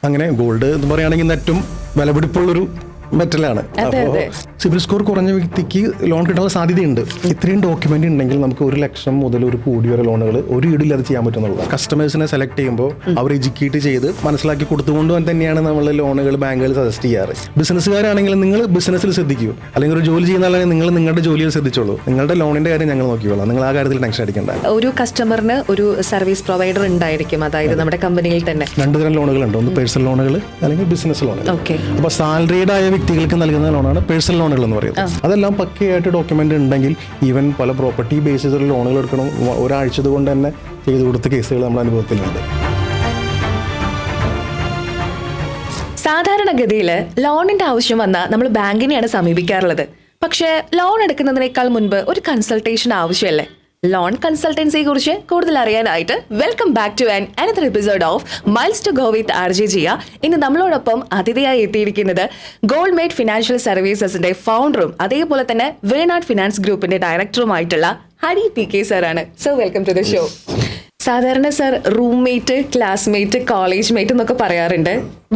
അങ്ങനെ ഗോൾഡ് എന്ന് പറയുകയാണെങ്കിൽ ഏറ്റവും വിലപിടിപ്പുള്ളൊരു മെറ്റലാണ്. അപ്പോൾ സിബിൽ സ്കോർ കുറഞ്ഞ വ്യക്തിക്ക് ലോൺ കിട്ടാനുള്ള സാധ്യതയുണ്ട്. ഇത്രയും ഡോക്യുമെന്റ് ഉണ്ടെങ്കിൽ നമുക്ക് 1 ലക്ഷം മുതൽ 1 കോടി വരെ ലോണുകൾ ഒരു ഈടില്ലാതെ ചെയ്യാൻ പറ്റുന്നുള്ളൂ. കസ്റ്റമേഴ്സിനെ സെലക്ട് ചെയ്യുമ്പോൾ അവർ എഡ്യൂക്കേറ്റ് ചെയ്ത് മനസ്സിലാക്കി കൊടുത്തുകൊണ്ട് തന്നെയാണ് നമ്മൾ ലോണുകൾ ബാങ്കുകൾ സജസ്റ്റ് ചെയ്യാറ്. ബിസിനസ്സുകാരാണെങ്കിൽ നിങ്ങൾ ബിസിനസ്സിൽ ശ്രദ്ധിക്കൂ, അല്ലെങ്കിൽ ഒരു ജോലി ചെയ്യുന്ന ആളാണെങ്കിൽ നിങ്ങൾ നിങ്ങളുടെ ജോലിയിൽ ശ്രദ്ധിച്ചോളൂ. നിങ്ങളുടെ ലോണിന്റെ കാര്യം ഞങ്ങൾ നോക്കിക്കോളാം, നിങ്ങൾ ആ കാര്യത്തിൽ ടെൻഷൻ അടിക്കേണ്ട. ഒരു കസ്റ്റമറിന് ഒരു സർവീസ് പ്രൊവൈഡർ ഉണ്ടായിരിക്കും, അതായത് നമ്മുടെ കമ്പനിയിൽ തന്നെ 2 തരം ലോണുകളുണ്ട്. ഒന്ന് പേഴ്സണൽ ലോണുകൾ അല്ലെങ്കിൽ ബിസിനസ് ലോണുകൾ. അപ്പോൾ സാലറീഡ് ആയ വ്യക്തികൾക്ക് നൽകുന്ന ലോണാണ് പേഴ്സണൽ ലോണുകൾ എന്ന് പറയുന്നത്. അതെല്ലാം പക്കയായിട്ട് ഡോക്യുമെന്റ് ഉണ്ടെങ്കിൽ ഈവൻ പല പ്രോപ്പർട്ടി ബേസിസിൽ ലോണുകൾ എടുക്കണം ഒരാഴ്ച കൊണ്ട് തന്നെ ചെയ്തു കൊടുത്ത കേസുകൾ നമ്മുടെ അനുഭവത്തിലുണ്ട്. സാധാരണഗതിയിൽ ലോണിന്റെ ആവശ്യം വന്നാൽ നമ്മൾ ബാങ്കിനെയാണ് സമീപിക്കാറുള്ളത്. പക്ഷേ ലോൺ എടുക്കുന്നതിനേക്കാൾ മുൻപ് ഒരു കൺസൾട്ടേഷൻ ആവശ്യമല്ലേ? ലോൺ കൺസൾട്ടൻസിയെ കുറിച്ച് കൂടുതൽ അറിയാനായിട്ട് welcome back to another episode of Miles to Go with RJ Jiya. ഇന്ന് നമ്മളോടൊപ്പം അതിഥിയായി എത്തിയിരിക്കുന്നത് ഗോൾഡ് മേഡ് ഫിനാൻഷ്യൽ സർവീസസിന്റെ ഫൗണ്ടറും അതേപോലെ തന്നെ വേണാട് ഫിനാൻസ് ഗ്രൂപ്പിന്റെ ഡയറക്ടറുമായിട്ടുള്ള ഹരി PK സാറാണ്. So welcome to the show. സാധാരണ sir roommate, classmate, college mate എന്നൊക്കെ പറയാറുണ്ട്.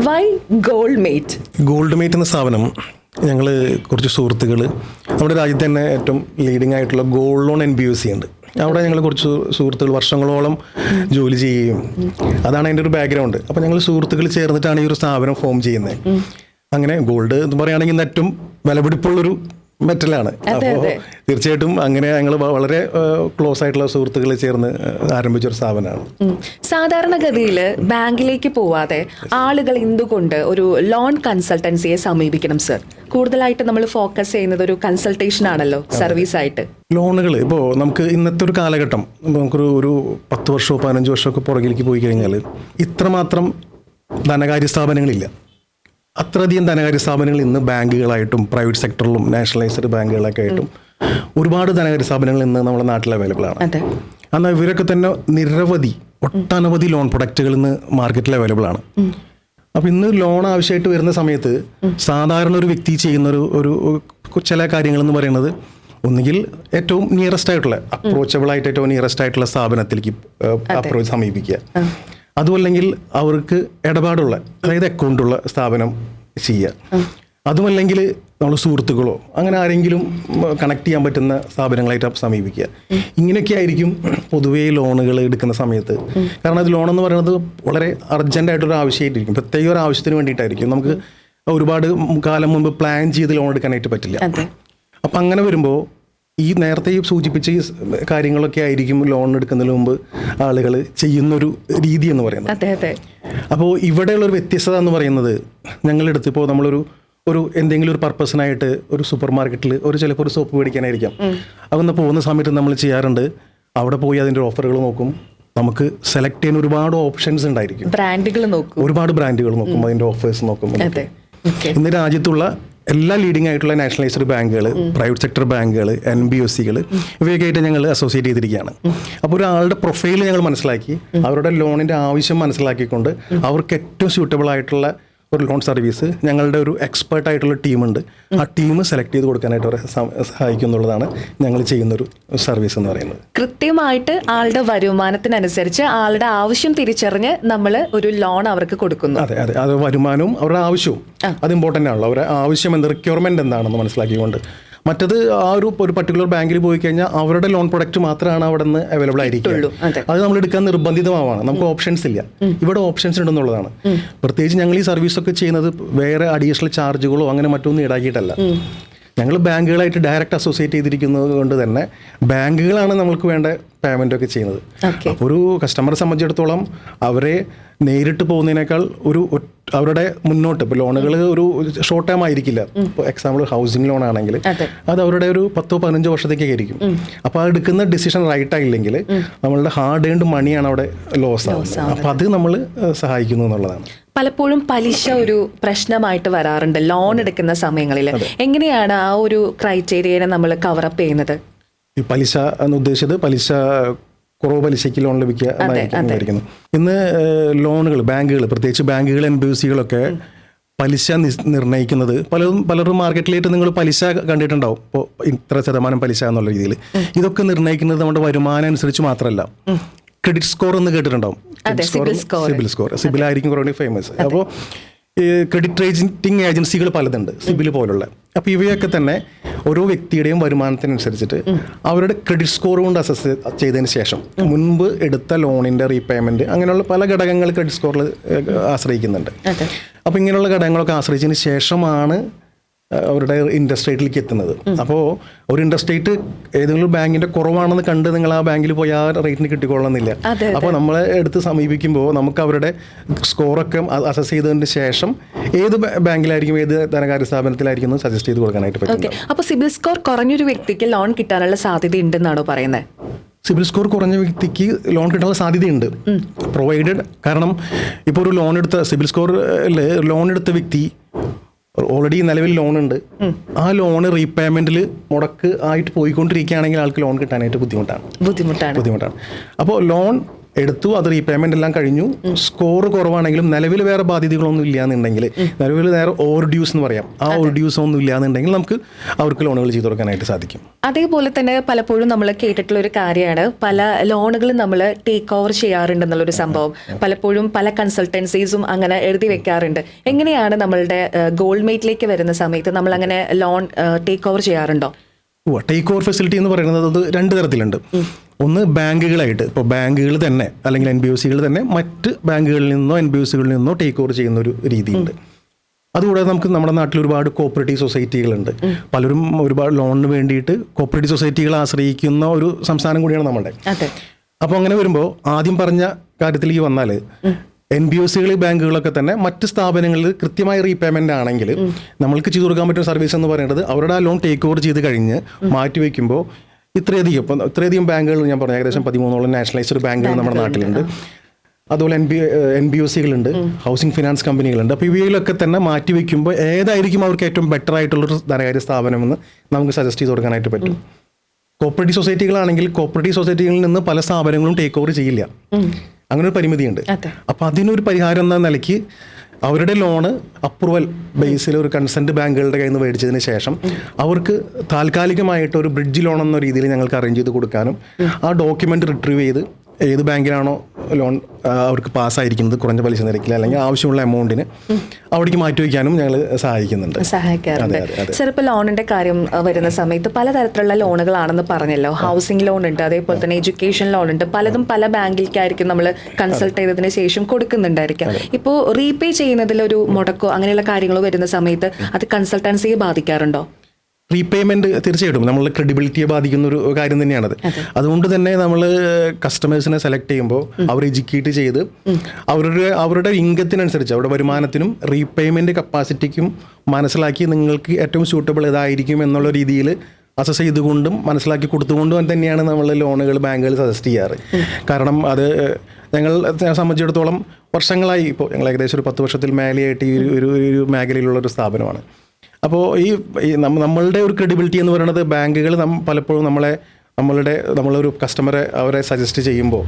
Why gold mate? Gold mate എന്ന സ്ഥാപനം ഞങ്ങൾ കുറച്ച് സുഹൃത്തുക്കൾ നമ്മുടെ രാജ്യത്ത് തന്നെ ഏറ്റവും ലീഡിംഗ് ആയിട്ടുള്ള ഗോൾഡ് ലോൺ NBFC ഉണ്ട്. അവിടെ ഞങ്ങൾ കുറച്ച് സുഹൃത്തുക്കൾ വർഷങ്ങളോളം ജോലി ചെയ്യുകയും അതാണ് അതിൻ്റെ ഒരു ബാക്ക്ഗ്രൗണ്ട്. അപ്പോൾ ഞങ്ങൾ സുഹൃത്തുക്കൾ ചേർന്നിട്ടാണ് ഈ ഒരു സ്ഥാപനം ഫോം ചെയ്യുന്നത്. അങ്ങനെ ഗോൾഡ് എന്ന് പറയുകയാണെങ്കിൽ ഏറ്റവും വിലപിടിപ്പുള്ളൊരു മെറ്റലാണ്. അപ്പോൾ തീർച്ചയായിട്ടും അങ്ങനെ ഞങ്ങൾ വളരെ ക്ലോസ് ആയിട്ടുള്ള സുഹൃത്തുക്കൾ ചേർന്ന് ആരംഭിച്ചൊരു സ്ഥാപനമാണ്. സാധാരണഗതിയിൽ ബാങ്കിലേക്ക് പോവാതെ ആളുകൾ എന്തുകൊണ്ട് ഒരു ലോൺ കൺസൾട്ടൻസിയെ സമീപിക്കണം സർ? കൂടുതലായിട്ട് നമ്മൾ ഫോക്കസ് ചെയ്യുന്നത് ഒരു കൺസൾട്ടേഷൻ ആണല്ലോ സർവീസ് ആയിട്ട്. ലോണുകൾ ഇപ്പോൾ നമുക്ക് ഇന്നത്തെ ഒരു കാലഘട്ടം നമുക്കൊരു 10 വർഷമോ 15 വർഷമൊക്കെ പുറകിലേക്ക് പോയി കഴിഞ്ഞാൽ ഇത്രമാത്രം ധനകാര്യ സ്ഥാപനങ്ങളില്ല. അത്രയധികം ധനകാര്യ സ്ഥാപനങ്ങൾ ഇന്ന് ബാങ്കുകളായിട്ടും പ്രൈവറ്റ് സെക്ടറിലും നാഷണലൈസ്ഡ് ബാങ്കുകളൊക്കെ ആയിട്ടും ഒരുപാട് ധനകാര്യ സ്ഥാപനങ്ങൾ ഇന്ന് നമ്മുടെ നാട്ടിൽ അവൈലബിൾ ആണ്. എന്നാൽ ഇവരൊക്കെ തന്നെ ഒട്ടനവധി ലോൺ പ്രൊഡക്റ്റുകൾ ഇന്ന് മാർക്കറ്റിൽ അവൈലബിൾ ആണ്. അപ്പോൾ ഇന്ന് ലോൺ ആവശ്യമായിട്ട് വരുന്ന സമയത്ത് സാധാരണ ഒരു വ്യക്തി ചെയ്യുന്ന ഒരു ചില കാര്യങ്ങളെന്ന് പറയുന്നത് ഒന്നുകിൽ ഏറ്റവും നിയറസ്റ്റ് ആയിട്ടുള്ള അപ്രോച്ചബിൾ ആയിട്ട് ഏറ്റവും നിയറസ്റ്റ് ആയിട്ടുള്ള സ്ഥാപനത്തിലേക്ക് സമീപിക്കുക. അതുമല്ലെങ്കിൽ അവർക്ക് ഇടപാടുള്ള അതായത് അക്കൗണ്ടുള്ള സ്ഥാപനം ചെയ്യുക. അതുമല്ലെങ്കിൽ നമ്മൾ സുഹൃത്തുക്കളോ അങ്ങനെ ആരെങ്കിലും കണക്ട് ചെയ്യാൻ പറ്റുന്ന സ്ഥാപനങ്ങളായിട്ട് സമീപിക്കുക. ഇങ്ങനെയൊക്കെ ആയിരിക്കും പൊതുവേ ലോണുകൾ എടുക്കുന്ന സമയത്ത്. കാരണം അത് ലോണെന്ന് പറയുന്നത് വളരെ അർജൻറ്റായിട്ടൊരു ആവശ്യമായിട്ടിരിക്കും, പ്രത്യേക ഒരു ആവശ്യത്തിന് വേണ്ടിയിട്ടായിരിക്കും. നമുക്ക് ഒരുപാട് കാലം മുമ്പ് പ്ലാൻ ചെയ്ത് ലോൺ എടുക്കാനായിട്ട് പറ്റില്ല. അപ്പം അങ്ങനെ വരുമ്പോൾ ഈ നേരത്തെ സൂചിപ്പിച്ച കാര്യങ്ങളൊക്കെ ആയിരിക്കും ലോൺ എടുക്കുന്നതിന് മുമ്പ് ആളുകൾ ചെയ്യുന്നൊരു രീതി എന്ന് പറയുന്നത്. അപ്പോൾ ഇവിടെയുള്ളൊരു വ്യത്യസ്തത എന്ന് പറയുന്നത് ഞങ്ങളെടുത്ത് ഇപ്പോൾ നമ്മളൊരു എന്തെങ്കിലും ഒരു പർപ്പസിനായിട്ട് ഒരു സൂപ്പർ മാർക്കറ്റിൽ ചിലപ്പോൾ ഒരു സോപ്പ് മേടിക്കാനായിരിക്കാം. അതൊന്ന് പോകുന്ന സമയത്ത് നമ്മൾ ചെയ്യാറുണ്ട്, അവിടെ പോയി അതിൻ്റെ ഓഫറുകൾ നോക്കും. നമുക്ക് സെലക്ട് ചെയ്യാൻ ഒരുപാട് ഓപ്ഷൻസ് ഉണ്ടായിരിക്കും. ഒരുപാട് ബ്രാൻഡുകൾ നോക്കും, അതിൻ്റെ ഓഫേഴ്സ് നോക്കും. ഇന്ന് രാജ്യത്തുള്ള എല്ലാ ലീഡിംഗ് ആയിട്ടുള്ള നാഷണലൈസ്ഡ് ബാങ്കുകൾ, പ്രൈവറ്റ് സെക്ടർ ബാങ്കുകൾ, NBFCകൾ ഇവയൊക്കെ ആയിട്ട് ഞങ്ങൾ അസോസിയേറ്റ് ചെയ്തിരിക്കുകയാണ്. അപ്പോൾ ഒരാളുടെ പ്രൊഫൈൽ ഞങ്ങൾ മനസ്സിലാക്കി അവരുടെ ലോണിൻ്റെ ആവശ്യം മനസ്സിലാക്കിക്കൊണ്ട് അവർക്ക് ഏറ്റവും സ്യൂട്ടബിൾ ആയിട്ടുള്ള ഒരു ലോൺ സർവീസ് ഞങ്ങളുടെ ഒരു എക്സ്പേർട്ട് ആയിട്ടുള്ള ടീമുണ്ട്. ആ ടീം സെലക്ട് ചെയ്ത് കൊടുക്കാനായിട്ട് അവരെ സഹായിക്കും എന്നുള്ളതാണ് ഞങ്ങൾ ചെയ്യുന്നൊരു സർവീസ് എന്ന് പറയുന്നത്. കൃത്യമായിട്ട് ആളുടെ വരുമാനത്തിനനുസരിച്ച് ആളുടെ ആവശ്യം തിരിച്ചറിഞ്ഞ് നമ്മൾ ഒരു ലോൺ അവർക്ക് കൊടുക്കുന്നു. അതെ, അത് വരുമാനവും അവരുടെ ആവശ്യവും അത് ഇമ്പോർട്ടൻ്റ് ആണല്ലോ. അവരുടെ ആവശ്യം റിക്വയർമെൻറ്റ് എന്താണെന്ന് മനസ്സിലാക്കിക്കൊണ്ട്. മറ്റത് ഒരു പർട്ടിക്കുലർ ബാങ്കിൽ പോയി കഴിഞ്ഞാൽ അവരുടെ ലോൺ പ്രൊഡക്റ്റ് മാത്രമാണ് അവിടെ നിന്ന് അവൈലബിൾ ആയിരിക്കും. അത് നമ്മൾ എടുക്കാൻ നിർബന്ധിതമാവാണ്, നമുക്ക് ഓപ്ഷൻസ് ഇല്ല. ഇവിടെ ഓപ്ഷൻസ് ഉണ്ടെന്നുള്ളതാണ്. പ്രത്യേകിച്ച് ഞങ്ങൾ ഈ സർവീസൊക്കെ ചെയ്യുന്നത് വേറെ അഡീഷണൽ ചാർജുകളോ അങ്ങനെ മറ്റൊന്നും ഈടാക്കിയിട്ടല്ല. ഞങ്ങൾ ബാങ്കുകളായിട്ട് ഡയറക്റ്റ് അസോസിയേറ്റ് ചെയ്തിരിക്കുന്നത് കൊണ്ട് തന്നെ ബാങ്കുകളാണ് നമ്മൾക്ക് വേണ്ട പേയ്മെൻ്റ് ഒക്കെ ചെയ്യുന്നത്. അപ്പോൾ ഒരു കസ്റ്റമറെ സംബന്ധിച്ചിടത്തോളം അവരെ നേരിട്ട് പോകുന്നതിനേക്കാൾ അവരുടെ മുന്നോട്ട് ഇപ്പോൾ ലോണുകൾ ഒരു ഷോർട്ട് ടൈം ആയിരിക്കില്ല. ഇപ്പോൾ എക്സാമ്പിൾ ഹൗസിംഗ് ലോൺ ആണെങ്കിൽ അത് അവരുടെ ഒരു 10-15 വർഷത്തേക്കൊക്കെ ആയിരിക്കും. അപ്പോൾ അത് എടുക്കുന്ന ഡിസിഷൻ റൈറ്റ് ആയില്ലെങ്കിൽ നമ്മളുടെ ഹാർഡ് ഏൺഡ് മണിയാണ് അവിടെ ലോസ് ആവുന്നത്. അപ്പോൾ അത് നമ്മൾ സഹായിക്കുന്നു എന്നുള്ളതാണ്. പലപ്പോഴും പലിശ ഒരു പ്രശ്നമായിട്ട് വരാറുണ്ട് ലോൺ എടുക്കുന്ന സമയങ്ങളിൽ. എങ്ങനെയാണ് ആ ഒരു ക്രൈറ്റീരിയനെ നമ്മൾ കവറപ്പ് ചെയ്യുന്നത്? ഈ പലിശ എന്ന് ഉദ്ദേശിച്ചത് പലിശ കുറവ് പലിശയ്ക്ക് ലോൺ ലഭിക്കുക എന്നായിരിക്കുന്നു. ഇന്ന് ലോണുകൾ ബാങ്കുകൾ, പ്രത്യേകിച്ച് ബാങ്കുകൾ NBFCകളൊക്കെ പലിശ നിർണ്ണയിക്കുന്നത് പലരും മാർക്കറ്റിലായിട്ട് നിങ്ങൾ പലിശ കണ്ടിട്ടുണ്ടാവും. ഇപ്പോൾ ഇത്ര ശതമാനം പലിശ എന്നുള്ള രീതിയിൽ ഇതൊക്കെ നിർണ്ണയിക്കുന്നത് നമ്മുടെ വരുമാനം അനുസരിച്ച് മാത്രമല്ല, ക്രെഡിറ്റ് സ്കോർ എന്ന് കേട്ടിട്ടുണ്ടാവും. അതെ, സിബിൽ സ്കോർ ആയിരിക്കും കുറേ ഫേമസ്. അപ്പോൾ ഈ ക്രെഡിറ്റ് റേറ്റിംഗ് ഏജൻസികൾ പലതുണ്ട് സിബിൽ പോലുള്ള. അപ്പോൾ ഇവയൊക്കെ തന്നെ ഓരോ വ്യക്തിയുടെയും വരുമാനത്തിനനുസരിച്ചിട്ട് അവരുടെ ക്രെഡിറ്റ് സ്കോർ കൊണ്ട് അസസ് ചെയ്തതിന് ശേഷം മുൻപ് എടുത്ത ലോണിൻ്റെ റീപേയ്മെൻറ്റ് അങ്ങനെയുള്ള പല ഘടകങ്ങൾ ക്രെഡിറ്റ് സ്കോറിൽ ആശ്രയിക്കുന്നുണ്ട്. അപ്പോൾ ഇങ്ങനെയുള്ള ഘടകങ്ങളൊക്കെ ആശ്രയിച്ചതിന് ശേഷമാണ് അവരുടെ ഇൻട്രസ്റ്റ് റേറ്റിലേക്ക് എത്തുന്നത്. അപ്പോൾ ഒരു ഇൻട്രസ്റ്റ് റേറ്റ് ഏതെങ്കിലും ബാങ്കിൻ്റെ കുറവാണെന്ന് കണ്ട് നിങ്ങൾ ആ ബാങ്കിൽ പോയി ആ റേറ്റിന് കിട്ടിക്കൊള്ളണമെന്നില്ല. അപ്പോൾ നമ്മളെ എടുത്ത് സമീപിക്കുമ്പോൾ നമുക്ക് അവരുടെ സ്കോറൊക്കെ അസസ് ചെയ്തതിന് ശേഷം ഏത് ബാങ്കിലായിരിക്കും ഏത് ധനകാര്യ സ്ഥാപനത്തിലായിരിക്കും എന്ന് സജസ്റ്റ് ചെയ്ത് കൊടുക്കാനായിട്ട് പറ്റും. അപ്പോൾ സിബിൽ സ്കോർ കുറഞ്ഞൊരു വ്യക്തിക്ക് ലോൺ കിട്ടാനുള്ള സാധ്യത ഉണ്ടെന്നാണോ പറയുന്നത്? സിബിൽ സ്കോർ കുറഞ്ഞ വ്യക്തിക്ക് ലോൺ കിട്ടാനുള്ള സാധ്യതയുണ്ട്, പ്രൊവൈഡഡ്. കാരണം ഇപ്പോൾ ഒരു ലോൺ എടുത്ത സിബിൽ സ്കോറിൽ ലോൺ എടുത്ത വ്യക്തി ഓൾറെഡി നിലവിൽ ലോൺ ഉണ്ട്, ആ ലോണ് റീപേയ്മെന്റിൽ മുടക്ക് ആയിട്ട് പോയിക്കൊണ്ടിരിക്കുകയാണെങ്കിൽ ആൾക്ക് ലോൺ കിട്ടാനായിട്ട് ബുദ്ധിമുട്ടാണ്. അപ്പോൾ ലോൺ എടുത്തു, അത് റീപേയ്മെന്റ് എല്ലാം കഴിഞ്ഞു, സ്കോർ കുറവാണെങ്കിലും നിലവിൽ വേറെ ബാധ്യതകളൊന്നും ഇല്ലാന്നുണ്ടെങ്കിൽ, നിലവിൽ വേറെ ഓവർ ഡ്യൂസ് എന്ന് പറയാം, ആ ഓവർ ഡ്യൂസ് ഒന്നും ഇല്ലാന്നുണ്ടെങ്കിൽ നമുക്ക് അവർക്ക് ലോണുകൾ ചെയ്തു കൊടുക്കാനായിട്ട് സാധിക്കും. അതേപോലെ തന്നെ പലപ്പോഴും നമ്മൾ കേട്ടിട്ടുള്ള ഒരു കാര്യമാണ്, പല ലോണുകളും നമ്മൾ ടേക്ക് ഓവർ ചെയ്യാറുണ്ടെന്നുള്ളൊരു സംഭവം. പലപ്പോഴും പല കൺസൾട്ടൻസീസും അങ്ങനെ എഴുതി വെക്കാറുണ്ട്. എങ്ങനെയാണ് നമ്മളുടെ ഗോൾഡ് മേറ്റിലേക്ക് വരുന്ന സമയത്ത് നമ്മൾ അങ്ങനെ ലോൺ ടേക്ക് ഓവർ ചെയ്യാറുണ്ടോ? ടേക്ക് ഓവർ ഫെസിലിറ്റി എന്ന് പറയുന്നത് അത് രണ്ട് തരത്തിലുണ്ട്. ഒന്ന് ബാങ്കുകളായിട്ട്, ഇപ്പോൾ ബാങ്കുകൾ തന്നെ അല്ലെങ്കിൽ NBFCകൾ തന്നെ മറ്റ് ബാങ്കുകളിൽ നിന്നോ NBFCകളിൽ നിന്നോ ടേക്ക് ഓവർ ചെയ്യുന്ന ഒരു രീതിയുണ്ട്. അതുകൂടാതെ നമുക്ക് നമ്മുടെ നാട്ടിൽ ഒരുപാട് കോപ്പറേറ്റീവ് സൊസൈറ്റികളുണ്ട്. പലരും ഒരുപാട് ലോണിന് വേണ്ടിയിട്ട് കോപ്പറേറ്റീവ് സൊസൈറ്റികളെ ആശ്രയിക്കുന്ന ഒരു സംസ്ഥാനം കൂടിയാണ് നമ്മുടെ. അപ്പോൾ അങ്ങനെ വരുമ്പോൾ ആദ്യം പറഞ്ഞ കാര്യത്തിലേക്ക് വന്നാൽ NBFCകൾ ബാങ്കുകളൊക്കെ തന്നെ മറ്റ് സ്ഥാപനങ്ങളിൽ കൃത്യമായ റീപേയ്മെന്റ് ആണെങ്കിൽ നമ്മൾക്ക് ചെയ്തു കൊടുക്കാൻ പറ്റുന്ന സർവീസ് എന്ന് പറയുന്നത് അവരുടെ ആ ലോൺ ടേക്ക് ഓവർ ചെയ്ത് കഴിഞ്ഞ് മാറ്റി വയ്ക്കുമ്പോൾ ഇത്രയധികം ബാങ്കുകൾ ഞാൻ പറഞ്ഞു, ഏകദേശം 13 നാഷണലൈസ്ഡ് ബാങ്കുകൾ നമ്മുടെ നാട്ടിലുണ്ട്. അതുപോലെ NBFCകളുണ്ട്, ഹൗസിംഗ് ഫിനാൻസ് കമ്പനികളുണ്ട്. അപ്പോൾ ഇവയിലൊക്കെ തന്നെ മാറ്റി വയ്ക്കുമ്പോൾ ഏതായിരിക്കും അവർക്ക് ഏറ്റവും ബെറ്റർ ആയിട്ടുള്ളൊരു ധനകാര്യ സ്ഥാപനമെന്ന് നമുക്ക് സജസ്റ്റ് ചെയ്ത് കൊടുക്കാനായിട്ട് പറ്റും. കോപ്പറേറ്റീവ് സൊസൈറ്റികളാണെങ്കിൽ കോപ്പറേറ്റീവ് സൊസൈറ്റികളിൽ നിന്ന് പല സ്ഥാപനങ്ങളും ടേക്ക് ഓവർ ചെയ്യില്ല, അങ്ങനെ ഒരു പരിമിതിയുണ്ട്. അപ്പോൾ അതിനൊരു പരിഹാരം എന്ന നിലയ്ക്ക് അവരുടെ ലോണ് അപ്രൂവൽ ബേസിൽ ഒരു കൺസെൻറ്റ് ബാങ്കുകളുടെ കയ്യിൽ നിന്ന് മേടിച്ചതിന് ശേഷം അവർക്ക് താൽക്കാലികമായിട്ട് ഒരു ബ്രിഡ്ജ് ലോൺ എന്ന രീതിയിൽ ഞങ്ങൾക്ക് അറേഞ്ച് ചെയ്ത് കൊടുക്കാനും ആ ഡോക്യുമെൻ്റ് റിട്രീവ് ചെയ്ത് ഏത് ബാങ്കിലാണോ ലോൺ അവർക്ക് പാസ്സായിരിക്കുന്നത് കുറഞ്ഞ പലിശ നിരക്കിൽ അല്ലെങ്കിൽ ആവശ്യമുള്ള എമൗണ്ടിന് അവിടേക്ക് മാറ്റിവെക്കാനും ഞങ്ങൾ സഹായിക്കാറുണ്ട്. സർ, ഇപ്പോൾ ലോണിന്റെ കാര്യം വരുന്ന സമയത്ത് പലതരത്തിലുള്ള ലോണുകളാണെന്ന് പറഞ്ഞല്ലോ. ഹൗസിംഗ് ലോൺ ഉണ്ട്, അതേപോലെ തന്നെ എഡ്യൂക്കേഷൻ ലോൺ ഉണ്ട്. പലതും പല ബാങ്കിലേക്കായിരിക്കും നമ്മൾ കൺസൾട്ട് ചെയ്തതിന് ശേഷം കൊടുക്കുന്നുണ്ടായിരിക്കാം. ഇപ്പോൾ റീപേ ചെയ്യുന്നതിലൊരു മുടക്കോ അങ്ങനെയുള്ള കാര്യങ്ങളോ വരുന്ന സമയത്ത് അത് കൺസൾട്ടൻസിയെ ബാധിക്കാറുണ്ടോ? റീപേയ്മെന്റ് തീർച്ചയായിട്ടും നമ്മളുടെ ക്രെഡിബിലിറ്റിയെ ബാധിക്കുന്ന ഒരു കാര്യം തന്നെയാണത്. അതുകൊണ്ട് തന്നെ നമ്മൾ കസ്റ്റമേഴ്സിനെ സെലക്ട് ചെയ്യുമ്പോൾ അവർ എഡ്യൂക്കേറ്റ് ചെയ്ത് അവരുടെ ഇൻകത്തിനനുസരിച്ച് അവരുടെ വരുമാനത്തിനും റീപേയ്മെന്റ് കപ്പാസിറ്റിക്കും മനസ്സിലാക്കി നിങ്ങൾക്ക് ഏറ്റവും സ്യൂട്ടബിൾ ഇതായിരിക്കും എന്നുള്ള രീതിയിൽ അസസ് ചെയ്തുകൊണ്ടും മനസ്സിലാക്കി കൊടുത്തുകൊണ്ടും തന്നെയാണ് നമ്മൾ ലോണുകൾ ബാങ്കുകൾ സജസ്റ്റ് ചെയ്യാറ്. കാരണം അത് ഞങ്ങളെ സംബന്ധിച്ചിടത്തോളം വർഷങ്ങളായി, ഇപ്പോൾ ഞങ്ങൾ ഏകദേശം ഒരു 10 വർഷത്തിൽ മേലെയായിട്ട് ഈ ഒരു മേഖലയിലുള്ളൊരു സ്ഥാപനമാണ്. അപ്പോൾ ഈ നമ്മളുടെ ഒരു ക്രെഡിബിലിറ്റി എന്ന് പറയുന്നത് ബാങ്കുകൾ പലപ്പോഴും നമ്മളൊരു കസ്റ്റമറെ അവരെ സജസ്റ്റ് ചെയ്യുമ്പോൾ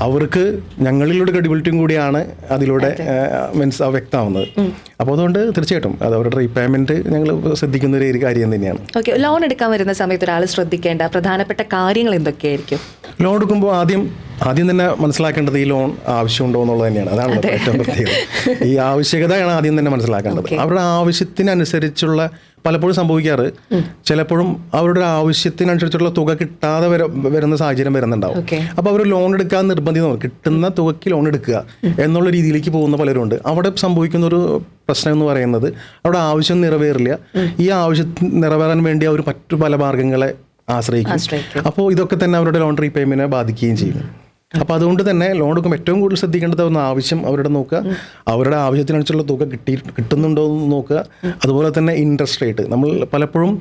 അവർക്ക് ഞങ്ങളിലൂടെ ക്രെഡിബിലിറ്റിയും കൂടിയാണ് അതിലൂടെ വ്യക്തമാവുന്നത്. അപ്പോൾ അതുകൊണ്ട് തീർച്ചയായിട്ടും അത് അവരുടെ റീപേയ്മെന്റ് ഞങ്ങൾ ശ്രദ്ധിക്കുന്ന ഒരു കാര്യം തന്നെയാണ്. ഓക്കെ, ലോൺ എടുക്കാൻ വരുന്ന സമയത്ത് ഒരാൾ ശ്രദ്ധിക്കേണ്ട പ്രധാനപ്പെട്ട കാര്യങ്ങൾ എന്തൊക്കെയായിരിക്കും? ലോൺ എടുക്കുമ്പോൾ ആദ്യം തന്നെ മനസ്സിലാക്കേണ്ടത് ഈ ലോൺ ആവശ്യമുണ്ടോ എന്നുള്ളത് തന്നെയാണ്. അതാണ് ഏറ്റവും പ്രത്യേകത. ഈ ആവശ്യകതയാണ് ആദ്യം തന്നെ മനസ്സിലാക്കേണ്ടത്. അവരുടെ ആവശ്യത്തിനനുസരിച്ചുള്ള പലപ്പോഴും സംഭവിക്കാറ് ചിലപ്പോഴും അവരുടെ ആവശ്യത്തിനനുസരിച്ചുള്ള തുക കിട്ടാതെ വരുന്ന സാഹചര്യം വരുന്നുണ്ടാവും. അപ്പോൾ അവർ ലോൺ എടുക്കാൻ നിർബന്ധിതം, കിട്ടുന്ന തുകയ്ക്ക് ലോൺ എടുക്കുക എന്നുള്ള രീതിയിലേക്ക് പോകുന്ന പലരും ഉണ്ട്. അവിടെ സംഭവിക്കുന്ന ഒരു പ്രശ്നം എന്ന് പറയുന്നത് അവിടെ ആവശ്യം നിറവേറില്ല. ഈ ആവശ്യം നിറവേറാൻ വേണ്ടി അവർ മറ്റു പല മാർഗങ്ങളെ ആശ്രയിക്കും. അപ്പോൾ ഇതൊക്കെ തന്നെ അവരുടെ ലോൺ റീപേയ്മെന്റിനെ ബാധിക്കുകയും ചെയ്യും. അപ്പോൾ അതുകൊണ്ട് തന്നെ ലോൺ എടുക്കുമ്പോൾ ഏറ്റവും കൂടുതൽ ശ്രദ്ധിക്കേണ്ടത് ഒന്ന് ആവശ്യം അവരുടെ നോക്കുക, അവരുടെ ആവശ്യത്തിനനുസരിച്ചുള്ള തുക കിട്ടുന്നുണ്ടോ എന്ന് നോക്കുക. അതുപോലെ തന്നെ ഇൻട്രസ്റ്റ് റേറ്റ്, നമ്മൾ പലപ്പോഴും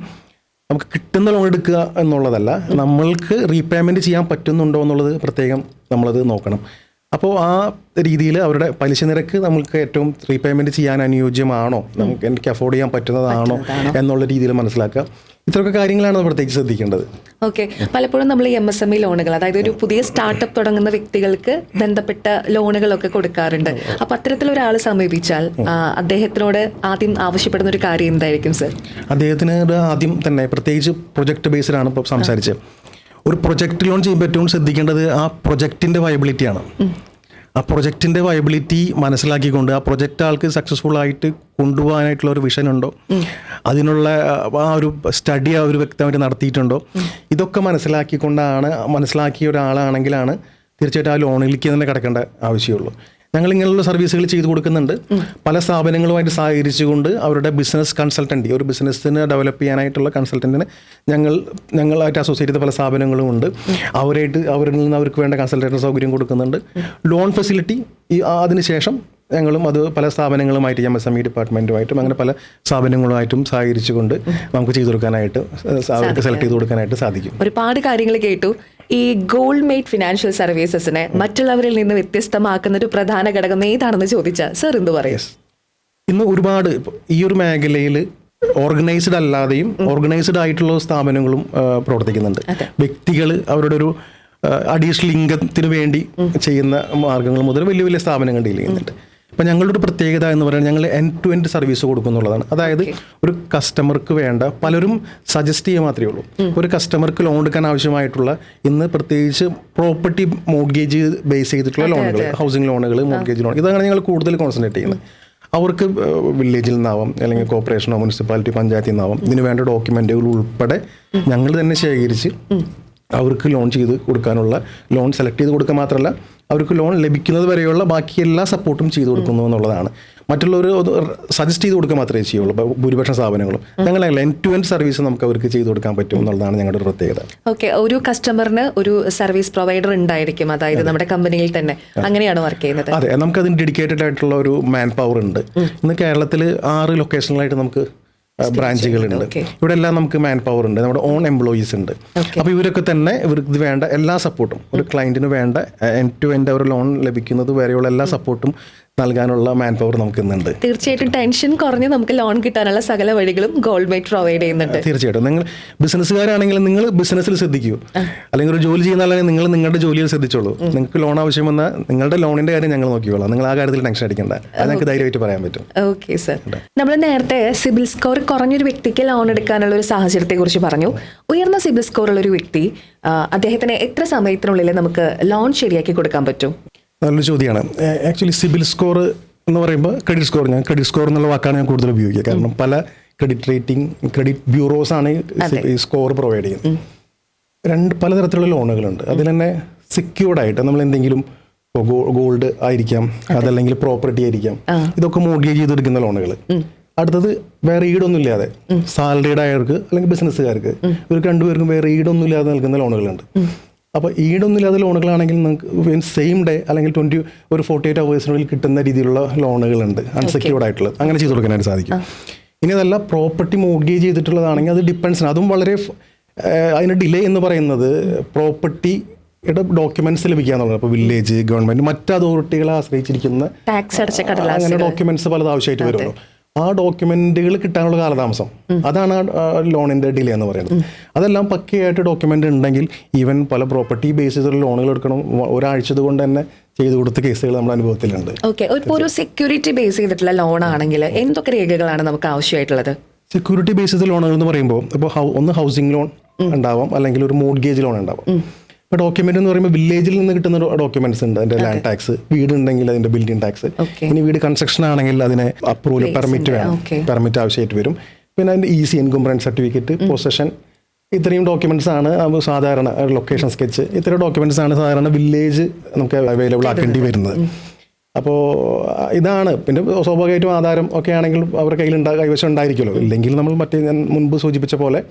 നമുക്ക് കിട്ടുന്ന ലോൺ എടുക്കുക എന്നുള്ളതല്ല, നമ്മൾക്ക് റീപേയ്മെൻറ്റ് ചെയ്യാൻ പറ്റുന്നുണ്ടോ എന്നുള്ളത് പ്രത്യേകം നമ്മളത് നോക്കണം. അപ്പോൾ ആ രീതിയിൽ അവരുടെ പലിശ നിരക്ക് നമുക്ക് ഏറ്റവും റീപേയ്മെൻറ്റ് ചെയ്യാൻ അനുയോജ്യമാണോ, എനിക്ക് അഫോർഡ് ചെയ്യാൻ പറ്റുന്നതാണോ എന്നുള്ള രീതിയിൽ മനസ്സിലാക്കുക. ഇത്രയൊക്കെ കാര്യങ്ങളാണ് പ്രത്യേകിച്ച് ശ്രദ്ധിക്കേണ്ടത്. ഓക്കെ, പലപ്പോഴും നമ്മൾ ഈ MSME ലോണുകൾ, അതായത് ഒരു പുതിയ സ്റ്റാർട്ടപ്പ് തുടങ്ങുന്ന വ്യക്തികൾക്ക് ബന്ധപ്പെട്ട ലോണുകളൊക്കെ കൊടുക്കാറുണ്ട്. അപ്പോൾ അത്തരത്തിലൊരാൾ സമീപിച്ചാൽ അദ്ദേഹത്തിനോട് ആദ്യം ആവശ്യപ്പെടുന്ന ഒരു കാര്യം എന്തായിരിക്കും സർ? അദ്ദേഹത്തിന് ആദ്യം തന്നെ പ്രത്യേകിച്ച് പ്രൊജക്ട് ബേസ്ഡാണ് ഇപ്പോൾ സംസാരിച്ചത്. ഒരു പ്രൊജക്റ്റ് ലോൺ ചെയ്യുമ്പോൾ ഏറ്റവും ശ്രദ്ധിക്കേണ്ടത് ആ പ്രൊജക്റ്റിൻ്റെ വയബിലിറ്റിയാണ്. ആ പ്രൊജക്റ്റിൻ്റെ വയബിലിറ്റി മനസ്സിലാക്കിക്കൊണ്ട് ആ പ്രൊജക്റ്റ് ആൾക്ക് സക്സസ്ഫുൾ ആയിട്ട് കൊണ്ടുപോകാനായിട്ടുള്ള ഒരു വിഷൻ ഉണ്ടോ, അതിനുള്ള ആ ഒരു സ്റ്റഡി ആ ഒരു വ്യക്തമായിട്ട് നടത്തിയിട്ടുണ്ടോ, ഇതൊക്കെ മനസ്സിലാക്കിയ ഒരാളാണെങ്കിലാണ് തീർച്ചയായിട്ടും ആ ലോണിലേക്ക് തന്നെ കിടക്കേണ്ട ആവശ്യമുള്ളൂ. ഞങ്ങൾ ഇങ്ങനെയുള്ള സർവീസുകൾ ചെയ്തു കൊടുക്കുന്നുണ്ട്. പല സ്ഥാപനങ്ങളുമായിട്ട് സഹകരിച്ചുകൊണ്ട് അവരുടെ ബിസിനസ് കൺസൾട്ടൻറ്റ്, ഒരു ബിസിനസ്സിന് ഡെവലപ്പ് ചെയ്യാനായിട്ടുള്ള കൺസൾട്ടൻറ്റിന് ഞങ്ങളായിട്ട് അസോസിയേറ്റ് ചെയ്ത പല സ്ഥാപനങ്ങളും ഉണ്ട്. അവരിൽ നിന്ന് അവർക്ക് വേണ്ട കൺസൾട്ടേഷൻ സൗകര്യം കൊടുക്കുന്നുണ്ട്. ലോൺ ഫെസിലിറ്റി അതിനുശേഷം ഞങ്ങളും അത് പല സ്ഥാപനങ്ങളുമായിട്ട് MSME ഡിപ്പാർട്ട്മെൻറ്റുമായിട്ടും അങ്ങനെ പല സ്ഥാപനങ്ങളുമായിട്ടും സഹകരിച്ചുകൊണ്ട് നമുക്ക് ചെയ്തു കൊടുക്കാനായിട്ട് അവർക്ക് സെലക്ട് ചെയ്ത് കൊടുക്കാനായിട്ട് സാധിക്കും. ഒരുപാട് കാര്യങ്ങൾ കേട്ടു. ഈ ഗോൾഡ് മെയ്ഡ് ഫിനാൻഷ്യൽ സർവീസസിനെ മറ്റുള്ളവരിൽ നിന്ന് വ്യത്യസ്തമാക്കുന്ന ഒരു പ്രധാന ഘടകം ഏതാണെന്ന് ചോദിച്ചാൽ സർ എന്ത് പറയും? ഇന്ന് ഒരുപാട് ഈ ഒരു മേഖലയിൽ ഓർഗനൈസ്ഡ് അല്ലാതെയും ഓർഗനൈസ്ഡ് ആയിട്ടുള്ള സ്ഥാപനങ്ങളും പ്രവർത്തിക്കുന്നുണ്ട്. വ്യക്തികൾ അവരുടെ ഒരു അഡീഷണൽ ഇൻകത്തിന് വേണ്ടി ചെയ്യുന്ന മാർഗങ്ങൾ മുതൽ വലിയ വലിയ സ്ഥാപനങ്ങൾ ഡീൽ ചെയ്യുന്നുണ്ട്. അപ്പം ഞങ്ങളുടെ ഒരു പ്രത്യേകത എന്ന് പറയുന്നത് ഞങ്ങൾ എൻഡ് ടു എൻഡ് സർവീസ് കൊടുക്കുന്നുള്ളതാണ്. അതായത് ഒരു കസ്റ്റമർക്ക് വേണ്ട, പലരും സജസ്റ്റ് ചെയ്യുക മാത്രമേ ഉള്ളൂ. ഒരു കസ്റ്റമർക്ക് ലോൺ എടുക്കാൻ ആവശ്യമായിട്ടുള്ള ഇന്ന് പ്രത്യേകിച്ച് പ്രോപ്പർട്ടി മോർഗേജ് ബേസ് ചെയ്തിട്ടുള്ള ലോണുകൾ, ഹൗസിംഗ് ലോണുകൾ, മോർഗേജ് ലോൺ, ഇതാണ് ഞങ്ങൾ കൂടുതൽ കോൺസെൻട്രേറ്റ് ചെയ്യുന്നത്. അവർക്ക് വില്ലേജിൽ നിന്നാവാം, അല്ലെങ്കിൽ കോർപ്പറേഷനോ മുനിസിപ്പാലിറ്റി പഞ്ചായത്തിൽ നിന്നാവാം, ഇതിന് വേണ്ട ഡോക്യുമെൻറ്റുകൾ ഉൾപ്പെടെ ഞങ്ങൾ തന്നെ ശേഖരിച്ച് അവർക്ക് ലോൺ ചെയ്ത് കൊടുക്കാനുള്ള, ലോൺ സെലക്ട് ചെയ്ത് കൊടുക്കുക മാത്രമല്ല അവർക്ക് ലോൺ ലഭിക്കുന്നത് വരെയുള്ള ബാക്കി എല്ലാ സപ്പോർട്ടും ചെയ്തു കൊടുക്കുന്നു എന്നുള്ളതാണ്. മറ്റുള്ളവർ സജസ്റ്റ് ചെയ്ത് കൊടുക്കുക മാത്രമേ ചെയ്യുള്ളൂ ഭൂരിപക്ഷം സ്ഥാപനങ്ങളും. ഞങ്ങളല്ല എൻഡ് ടു എൻഡ് സർവീസ് നമുക്ക് അവർക്ക് ചെയ്തു കൊടുക്കാൻ പറ്റും എന്നുള്ളതാണ് ഞങ്ങളുടെ ഒരു പ്രത്യേകത. ഓക്കെ, ഒരു കസ്റ്റമറിന് ഒരു സർവീസ് പ്രൊവൈഡർ ഉണ്ടായിരിക്കും, അതായത് നമ്മുടെ കമ്പനിയിൽ തന്നെ അങ്ങനെയാണ് വർക്ക് ചെയ്യുന്നത്. അതെ, നമുക്ക് അതിന് ഡെഡിക്കേറ്റഡ് ആയിട്ടുള്ള ഒരു മാൻ പവർ ഉണ്ട്. ഇന്ന് കേരളത്തിൽ 6 ലൊക്കേഷനിലായിട്ട് നമുക്ക് ബ്രാഞ്ചുകളുണ്ട്. ഇവിടെ എല്ലാം നമുക്ക് മാൻ പവർ ഉണ്ട്, നമ്മുടെ ഓൺ എംപ്ലോയീസ് ഉണ്ട്. അപ്പോൾ ഇവരൊക്കെ തന്നെ ഇവർക്ക് വേണ്ട എല്ലാ സപ്പോർട്ടും, ഒരു ക്ലയൻറ്റിന് വേണ്ട എൻഡ് ടു എൻഡ് ഒരു ലോൺ ലഭിക്കുന്നത് വരെയുള്ള എല്ലാ സപ്പോർട്ടും നൽകാനുള്ള മാൻ പവർ നമുക്ക് ഇന്നുണ്ട്. തീർച്ചയായിട്ടും ടെൻഷൻ കുറഞ്ഞ് നമുക്ക് ലോൺ കിട്ടാനുള്ള സകല വഴികളും ഗോൾഡ് മെയ്ഡ് പ്രൊവൈഡ് ചെയ്യുന്നുണ്ട്. തീർച്ചയായിട്ടും നിങ്ങൾ ബിസിനസ്സുകാരാണെങ്കിൽ നിങ്ങൾ ബിസിനസ്സിൽ ശ്രദ്ധിക്കൂ, അല്ലെങ്കിൽ ഒരു ജോലി ചെയ്യുന്ന ആളാണെങ്കിൽ നിങ്ങൾ നിങ്ങളുടെ ജോലിയിൽ ശ്രദ്ധിച്ചോളൂ. നിങ്ങൾക്ക് ലോൺ ആവശ്യം വന്നാൽ നിങ്ങളുടെ ലോണിന്റെ കാര്യം ഞങ്ങൾ നോക്കിക്കോളാം. നിങ്ങൾ ആ കാര്യത്തിൽ ടെൻഷൻ അടിക്കേണ്ട, അത് ഞങ്ങൾക്ക് ധൈര്യമായിട്ട് പറയാൻ പറ്റും. ഓക്കെ സർ, നമ്മൾ നേരത്തെ സിബിൽ സ്കോർ കുറഞ്ഞൊരു വ്യക്തിക്ക് ലോൺ എടുക്കാനുള്ള ഒരു സാഹചര്യത്തെ കുറിച്ച് പറഞ്ഞു. ഉയർന്ന സിബിൽ സ്കോർ ഉള്ള ഒരു വ്യക്തി, അദ്ദേഹത്തിന് എത്ര സമയത്തിനുള്ളിൽ നമുക്ക് ലോൺ ശരിയാക്കി കൊടുക്കാൻ പറ്റും? നല്ലൊരു ചോദ്യമാണ്. ആക്ച്വലി സിബിൽ സ്കോർ എന്ന് പറയുമ്പോൾ ക്രെഡിറ്റ് സ്കോർ എന്നുള്ള വാക്കാണ് ഞാൻ കൂടുതൽ ഉപയോഗിക്കുക. കാരണം പല ക്രെഡിറ്റ് ബ്യൂറോസ് ആണ് ഈ സ്കോർ പ്രൊവൈഡ് ചെയ്യുന്നത്. പലതരത്തിലുള്ള ലോണുകളുണ്ട്. അതിൽ തന്നെ സെക്യൂർഡ് ആയിട്ട് നമ്മൾ എന്തെങ്കിലും ഗോൾഡ് ആയിരിക്കാം, അതല്ലെങ്കിൽ പ്രോപ്പർട്ടി ആയിരിക്കാം, ഇതൊക്കെ മോർഗേജ് ചെയ്തെടുക്കുന്ന ലോണുകൾ. അടുത്തത് വേറെ ഈടൊന്നും ഇല്ലാതെ സാലറീഡ് ആയവർക്ക് അല്ലെങ്കിൽ ബിസിനസ്സുകാർക്ക്, ഇവർക്ക് രണ്ടുപേർക്കും വേറെ ഈടൊന്നും ഇല്ലാതെ നൽകുന്ന ലോണുകളുണ്ട്. അപ്പോൾ ഈടൊന്നുമില്ലാതെ ലോണുകളാണെങ്കിൽ നിങ്ങൾക്ക് സെയിം ഡേ അല്ലെങ്കിൽ 48 hours കിട്ടുന്ന രീതിയിലുള്ള ലോണുകളുണ്ട്, അൺസെക്യൂർഡ് ആയിട്ടുള്ളത്. അങ്ങനെ ചെയ്ത് കൊടുക്കാനായിട്ട് സാധിക്കും. ഇനി അതല്ല പ്രോപ്പർട്ടി മോർഗേജ് ചെയ്തിട്ടുള്ളതാണെങ്കിൽ അത് ഡിപ്പെൻഡ്സ് ആണ്. അതും വളരെ അതിന് ഡിലേ എന്ന് പറയുന്നത് പ്രോപ്പർട്ടിയുടെ ഡോക്യുമെന്റ്സ് ലഭിക്കുക എന്നുള്ളത്. അപ്പോൾ വില്ലേജ്, ഗവൺമെന്റ്, മറ്റ് അതോറിറ്റികളെ ആശ്രയിച്ചിരിക്കുന്ന അങ്ങനെ ഡോക്യുമെന്റ്സ് പലത് ആവശ്യമായിട്ട് വരുമല്ലോ. ആ ഡോക്യുമെന്റുകൾ കിട്ടാനുള്ള കാലതാമസം, അതാണ് ലോണിന്റെ ഡിലേ എന്ന് പറയുന്നത്. അതെല്ലാം പക്കയായിട്ട് ഡോക്യുമെന്റ് ഉണ്ടെങ്കിൽ ഈവൻ പല പ്രോപ്പർട്ടി ബേസ് ചെയ്തുള്ള ലോണുകൾ എടുക്കണം, ഒരാഴ്ച കൊണ്ട് തന്നെ ചെയ്തു കൊടുത്ത കേസുകൾ നമ്മുടെ അനുഭവത്തിലുണ്ട്. ഓക്കെ, ഒരു സെക്യൂരിറ്റി ബേസ് ചെയ്തിട്ടുള്ള ലോൺ ആണെങ്കിൽ എന്തൊക്കെ രേഖകളാണ് നമുക്ക് ആവശ്യമായിട്ടുള്ളത്? സെക്യൂരിറ്റി ബേസ് ചെയ്ത ലോണുകൾ എന്ന് പറയുമ്പോൾ ഇപ്പോൾ ഒന്ന് ഹൗസിംഗ് ലോൺ ഉണ്ടാവാം, അല്ലെങ്കിൽ ഒരു മോർഗേജ് ലോൺ ഉണ്ടാവാം. ഇപ്പോൾ ഡോക്യുമെന്റ് എന്ന് പറയുമ്പോൾ വില്ലേജിൽ നിന്ന് കിട്ടുന്ന ഡോക്യുമെന്റ്സ് ഉണ്ട്. അതിന്റെ ലാൻഡ് ടാക്സ്, വീട് ഉണ്ടെങ്കിൽ അതിന്റെ ബിൽഡിംഗ് ടാക്സ്, ഇനി വീട് കൺസ്ട്രക്ഷൻ ആണെങ്കിൽ അതിന് അപ്രൂവൽ പെർമിറ്റ് വേണം, പെർമിറ്റ് ആവശ്യമായിട്ട് വരും. പിന്നെ അതിന്റെ EC എൻകംബ്രൻസ് സർട്ടിഫിക്കറ്റ്, പൊസഷൻ, ഇത്രയും ഡോക്യുമെന്റ്സ് ആണ് സാധാരണ. ലൊക്കേഷൻ സ്കെച്ച്, ഇത്രയും ഡോക്യുമെന്റ്സ് ആണ് സാധാരണ വില്ലേജ് നമുക്ക് അവൈലബിൾ ആക്കേണ്ടി വരുന്നത്. അപ്പോൾ ഇതാണ്. പിന്നെ സ്വാഭാവികമായിട്ടും ആധാരം ഒക്കെ ആണെങ്കിൽ അവരുടെ കൈവശം ഉണ്ടായിരിക്കുമല്ലോ. ഇല്ലെങ്കിൽ നമ്മൾ ഞാൻ മുൻപ് സൂചിപ്പിച്ച പോലെ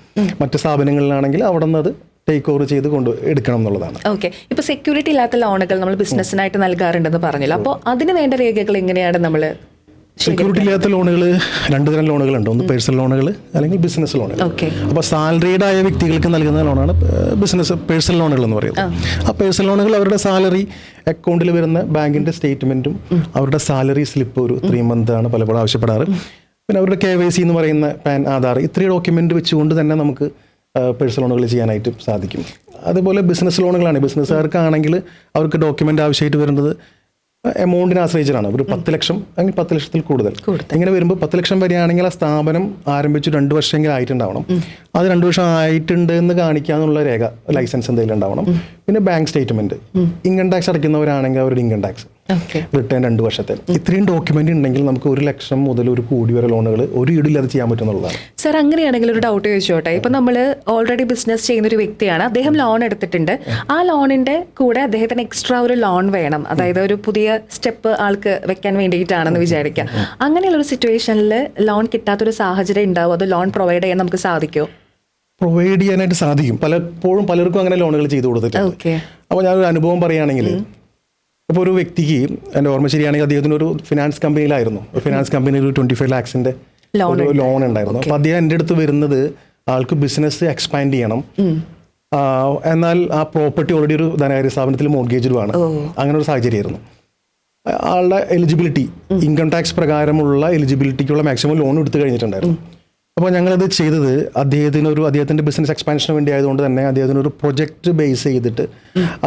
മറ്റ് സ്ഥാപനങ്ങളിലാണെങ്കിൽ അവിടെ നിന്ന് അത് ടേക്ക് ഓവർ ചെയ്ത് എടുക്കണം എന്നുള്ളതാണ്. ഓക്കെ, ഇപ്പൊ സെക്യൂരിറ്റി ഇല്ലാത്ത ലോണുകൾ നമ്മൾ ബിസിനസ്സിനായിട്ട് നൽകാറുണ്ടെന്ന് പറഞ്ഞല്ലോ. അപ്പോൾ അതിന് വേണ്ട രേഖകൾ എങ്ങനെയാണ് നമ്മൾ? സെക്യൂരിറ്റി ഇല്ലാത്ത ലോണുകൾ 2 തരം ലോണുകളുണ്ട്. ഒന്ന് പേഴ്സണൽ ലോണുകൾ, അല്ലെങ്കിൽ ബിസിനസ് ലോണുകൾ. അപ്പോൾ സാലറീഡ് ആയ വ്യക്തികൾക്ക് നൽകുന്ന ലോണാണ് പേഴ്സണൽ ലോണുകൾ എന്ന് പറയുന്നത്. ആ പേഴ്സണൽ ലോണുകൾ അവരുടെ സാലറി അക്കൗണ്ടിൽ വരുന്ന ബാങ്കിന്റെ സ്റ്റേറ്റ്മെന്റും അവരുടെ സാലറി സ്ലിപ്പ് ഒരു 3 month ആണ് പലപ്പോഴും ആവശ്യപ്പെടാറ്. പിന്നെ അവരുടെ KYC എന്ന് പറയുന്ന പാൻ, ആധാർ, ഇത്രയും ഡോക്യുമെന്റ് വെച്ചുകൊണ്ട് തന്നെ നമുക്ക് പേഴ്സണൽ ലോണുകൾ ചെയ്യാനായിട്ട് സാധിക്കും. അതുപോലെ ബിസിനസ് ലോണുകളാണ്. ബിസിനസ്സുകാർക്കാണെങ്കിൽ അവർക്ക് ഡോക്യുമെന്റ് ആവശ്യമായിട്ട് വരുന്നത് എമൗണ്ടിനെ ആശ്രയിച്ചിട്ടാണ്. ഒരു 10 ലക്ഷം അല്ലെങ്കിൽ 10 ലക്ഷത്തിൽ കൂടുതൽ ഇങ്ങനെ വരുമ്പോൾ 10 ലക്ഷം വരികയാണെങ്കിൽ ആ സ്ഥാപനം ആരംഭിച്ച് 2 വർഷമെങ്കിലും ആയിട്ടുണ്ടാവണം. അത് 2 വർഷം ആയിട്ടുണ്ട് എന്ന് കാണിക്കാന്നുള്ള രേഖ, ലൈസൻസ് എന്തെങ്കിലും ഉണ്ടാവണം. പിന്നെ ബാങ്ക് സ്റ്റേറ്റ്മെന്റ്, ഇൻകം ടാക്സ് അടയ്ക്കുന്നവരാണെങ്കിൽ അവരുടെ ഇൻകം ടാക്സ് റിട്ടേൺ 2 വർഷത്തെ, ഇത്രയും ഡോക്യുമെന്റ് ഉണ്ടെങ്കിൽ നമുക്ക് 1 ലക്ഷം മുതൽ 1 കോടി വരെ ലോണുകൾ ഒരു ഈടില്ലാതെ ചെയ്യാൻ പറ്റുന്നുള്ളതാണ്. സർ, അങ്ങനെയാണെങ്കിൽ ഒരു ഡൗട്ട് ചോദിച്ചോട്ടെ. ഇപ്പൊ നമ്മൾ ഓൾറെഡി ബിസിനസ് ചെയ്യുന്ന ഒരു വ്യക്തിയാണ്, അദ്ദേഹം ലോൺ എടുത്തിട്ടുണ്ട്. ആ ലോണിന്റെ കൂടെ അദ്ദേഹത്തിന് എക്സ്ട്രാ ഒരു ലോൺ വേണം, അതായത് ഒരു പുതിയ സ്റ്റെപ്പ് ആൾക്ക് വെക്കാൻ വേണ്ടിയിട്ടാണെന്ന് വിചാരിക്കാം. അങ്ങനെയുള്ള ഒരു സിറ്റുവേഷനിൽ ലോൺ കിട്ടാത്തൊരു സാഹചര്യം ഉണ്ടാവും, അത് ലോൺ പ്രൊവൈഡ് ചെയ്യാൻ നമുക്ക് സാധിക്കുമോ? പ്രൊവൈഡ് ചെയ്യാനായിട്ട് സാധിക്കും. പലപ്പോഴും പലർക്കും അങ്ങനെ ലോണുകൾ ചെയ്തു കൊടുത്തിട്ടുണ്ട്. അപ്പോൾ ഞാനൊരു അനുഭവം പറയുകയാണെങ്കിൽ, ഇപ്പോൾ ഒരു വ്യക്തിക്ക്, എൻ്റെ ഓർമ്മ ശരിയാണെങ്കിൽ അദ്ദേഹത്തിന് ഒരു ഫിനാൻസ് കമ്പനിയിലായിരുന്നു. ഫിനാൻസ് കമ്പനിയിൽ ഒരു 25 lakhs-ന്റെ ഒരു ലോൺ ഉണ്ടായിരുന്നു. അപ്പോൾ അദ്ദേഹം എൻ്റെ അടുത്ത് വരുന്നത് ആൾക്ക് ബിസിനസ് എക്സ്പാൻഡ് ചെയ്യണം, എന്നാൽ ആ പ്രോപ്പർട്ടി ഓൾറെഡി ഒരു ധനകാര്യ സ്ഥാപനത്തിൽ മോർഗേജിലുമാണ്. അങ്ങനെ ഒരു സാഹചര്യമായിരുന്നു. ആളുടെ എലിജിബിലിറ്റി, ഇൻകം ടാക്സ് പ്രകാരമുള്ള എലിജിബിലിറ്റിക്കുള്ള മാക്സിമം ലോൺ എടുത്തു കഴിഞ്ഞിട്ടുണ്ടായിരുന്നു. അപ്പോൾ ഞങ്ങളത് ചെയ്തത് അദ്ദേഹത്തിൻ്റെ ബിസിനസ് എക്സ്പാൻഷന് വേണ്ടി ആയതുകൊണ്ട് തന്നെ അദ്ദേഹത്തിനൊരു പ്രൊജക്റ്റ് ബേസ് ചെയ്തിട്ട്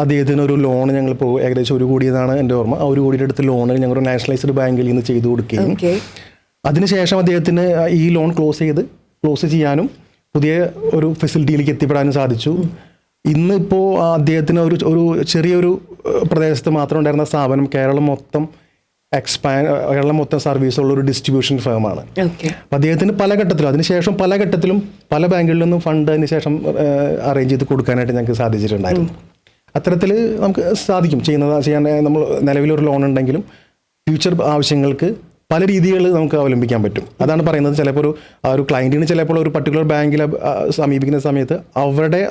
അദ്ദേഹത്തിനൊരു ലോൺ ഞങ്ങളിപ്പോൾ ഏകദേശം 1 കോടി എന്നാണ് എൻ്റെ ഓർമ്മ. ആ 1 കോടിയുടെ അടുത്ത് ലോൺ ഞങ്ങൾ നാഷണലൈസ്ഡ് ബാങ്കിൽ നിന്ന് ചെയ്തു കൊടുക്കുകയും അതിനുശേഷം അദ്ദേഹത്തിന് ഈ ലോൺ ക്ലോസ് ചെയ്യാനും പുതിയ ഒരു ഫെസിലിറ്റിയിലേക്ക് എത്തിപ്പെടാനും സാധിച്ചു. ഇന്നിപ്പോൾ അദ്ദേഹത്തിന് ഒരു ചെറിയൊരു പ്രദേശത്ത് മാത്രം ഉണ്ടായിരുന്ന സ്ഥാപനം കേരളം മൊത്തം സർവീസുള്ള ഒരു ഡിസ്ട്രിബ്യൂഷൻ ഫേമാണ്. അപ്പം അദ്ദേഹത്തിന് അതിനുശേഷം പല ഘട്ടത്തിലും പല ബാങ്കുകളിൽ നിന്നും ഫണ്ട് അതിനുശേഷം അറേഞ്ച് ചെയ്ത് കൊടുക്കാനായിട്ട് ഞങ്ങൾക്ക് സാധിച്ചിട്ടുണ്ടായിരുന്നു. അത്തരത്തിൽ നമുക്ക് സാധിക്കും ചെയ്യാൻ. നമ്മൾ നിലവിലൊരു ലോൺ ഉണ്ടെങ്കിലും ഫ്യൂച്ചർ ആവശ്യങ്ങൾക്ക് പല രീതികൾ നമുക്ക് അവലംബിക്കാൻ പറ്റും. അതാണ് പറയുന്നത്. ചിലപ്പോൾ ഒരു ക്ലയൻറ്റിന് ചിലപ്പോൾ ഒരു പർട്ടിക്കുലർ ബാങ്കിൽ സമീപിക്കുന്ന സമയത്ത്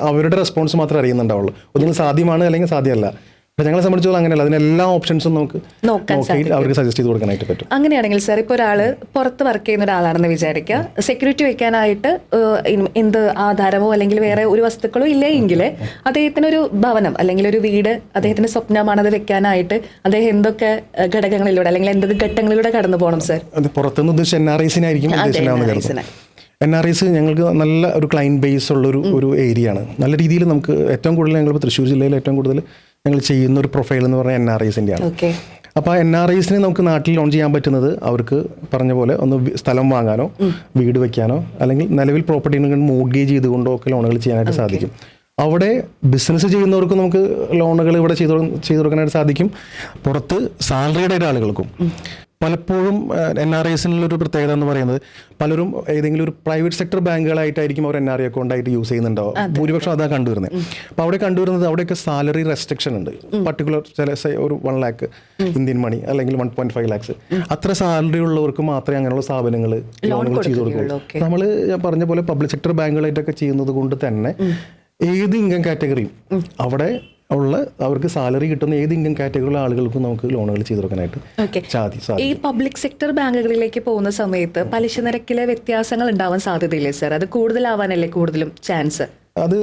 അവരുടെ റെസ്പോൺസ് മാത്രമേ അറിയുന്നുണ്ടാവുള്ളൂ. ഒന്നുകിൽ സാധ്യമാണ് അല്ലെങ്കിൽ സാധ്യമല്ല. അപ്പോൾ ഞങ്ങളെ സംബന്ധിച്ചോളം അങ്ങനെയല്ല, അതിനെല്ലാ ഓപ്ഷൻസും നമുക്ക് അവർക്ക് സജസ്റ്റ് ചെയ്ത് കൊടുക്കാനായിട്ട് പറ്റും. അങ്ങനെയാണെങ്കിൽ സാർ, ഇപ്പോൾ ഒരാൾ പുറത്ത് വർക്ക് ചെയ്യുന്ന ഒരാളാണെന്ന് വിചാരിക്കുക, സെക്യൂരിറ്റി വെക്കാനായിട്ട് എന്ത് ആധാരമോ അല്ലെങ്കിൽ വേറെ ഒരു വസ്തുക്കളോ ഇല്ലെങ്കിൽ അദ്ദേഹത്തിനൊരു ഭവനം അല്ലെങ്കിൽ ഒരു വീട് അദ്ദേഹത്തിന്റെ സ്വപ്നമാണത് വെക്കാനായിട്ട് അദ്ദേഹം എന്തൊക്കെ ഘടകങ്ങളിലൂടെ അല്ലെങ്കിൽ എന്തൊക്കെ ഘട്ടങ്ങളിലൂടെ കടന്നു പോകണം സാർ? അത് പുറത്തുനിന്ന് ഉദ്ദേശിച്ച NRIs-നായിരിക്കും ഉദ്ദേശിക്കുന്നത്. NRIs ഞങ്ങൾക്ക് നല്ല ഒരു ക്ലയൻറ്റ് ബേസ് ഉള്ളൊരു ഏരിയ ആണ്. നല്ല രീതിയിൽ നമുക്ക് ഏറ്റവും കൂടുതൽ ഞങ്ങളിപ്പോൾ തൃശ്ശൂർ ജില്ലയിൽ ഏറ്റവും കൂടുതൽ ഞങ്ങൾ ചെയ്യുന്ന ഒരു പ്രൊഫൈൽ എന്ന് പറഞ്ഞാൽ NRIs-ൻ്റെയാണ്. അപ്പോൾ NRIs-ന് നമുക്ക് നാട്ടിൽ ലോൺ ചെയ്യാൻ പറ്റുന്നത് അവർക്ക് പറഞ്ഞ പോലെ ഒന്ന് സ്ഥലം വാങ്ങാനോ വീട് വെക്കാനോ അല്ലെങ്കിൽ നിലവിൽ പ്രോപ്പർട്ടി മോർഗേജ് ചെയ്തുകൊണ്ടോ ഒക്കെ ലോണുകൾ ചെയ്യാനായിട്ട് സാധിക്കും. അവിടെ ബിസിനസ് ചെയ്യുന്നവർക്കും നമുക്ക് ലോണുകൾ ഇവിടെ ചെയ്തു കൊടുക്കാനായിട്ട് സാധിക്കും. പുറത്ത് സാലറിയുടെ ആളുകൾക്കും പലപ്പോഴും NRIs-നുള്ളൊരു പ്രത്യേകത എന്ന് പറയുന്നത് പലരും ഏതെങ്കിലും ഒരു പ്രൈവറ്റ് സെക്ടർ ബാങ്കുകളായിട്ടായിരിക്കും അവർ NRI അക്കൗണ്ടായിട്ട് യൂസ് ചെയ്യുന്നുണ്ടാവും. ഭൂരിപക്ഷം അതാണ് കണ്ടുവരുന്നത്. അപ്പോൾ അവിടെയൊക്കെ സാലറി റെസ്ട്രിക്ഷൻ ഉണ്ട്. പർട്ടിക്കുലർ ഒരു 1 lakh ഇന്ത്യൻ മണി അല്ലെങ്കിൽ 1.5 lakhs അത്ര സാലറി ഉള്ളവർക്ക് മാത്രമേ അങ്ങനെയുള്ള സ്ഥാപനങ്ങൾ ലോണുകൾ ചെയ്തു കൊടുക്കുള്ളൂ. നമ്മൾ ഞാൻ പറഞ്ഞ പോലെ പബ്ലിക് സെക്ടർ ബാങ്കുകളായിട്ടൊക്കെ ചെയ്യുന്നത് കൊണ്ട് തന്നെ ഏത് ഇൻകം കാറ്റഗറിയും അവർക്ക് സാലറി കിട്ടുന്ന ഏത് ഇൻകം കാറ്റഗറിയിലുള്ള ആളുകൾക്കും നമുക്ക് ലോണുകൾ ചെയ്തു കൊടുക്കാനായിട്ട് സാധിക്കും. ഈ പബ്ലിക് സെക്ടർ ബാങ്കുകളിലേക്ക് പോകുന്ന സമയത്ത് പലിശ നിരക്കിലെ വ്യത്യാസങ്ങൾ ഉണ്ടാവാൻ സാധ്യതയില്ലേ സാർ? അത് കൂടുതലാവാനല്ലേ കൂടുതലും ചാൻസ്? അത്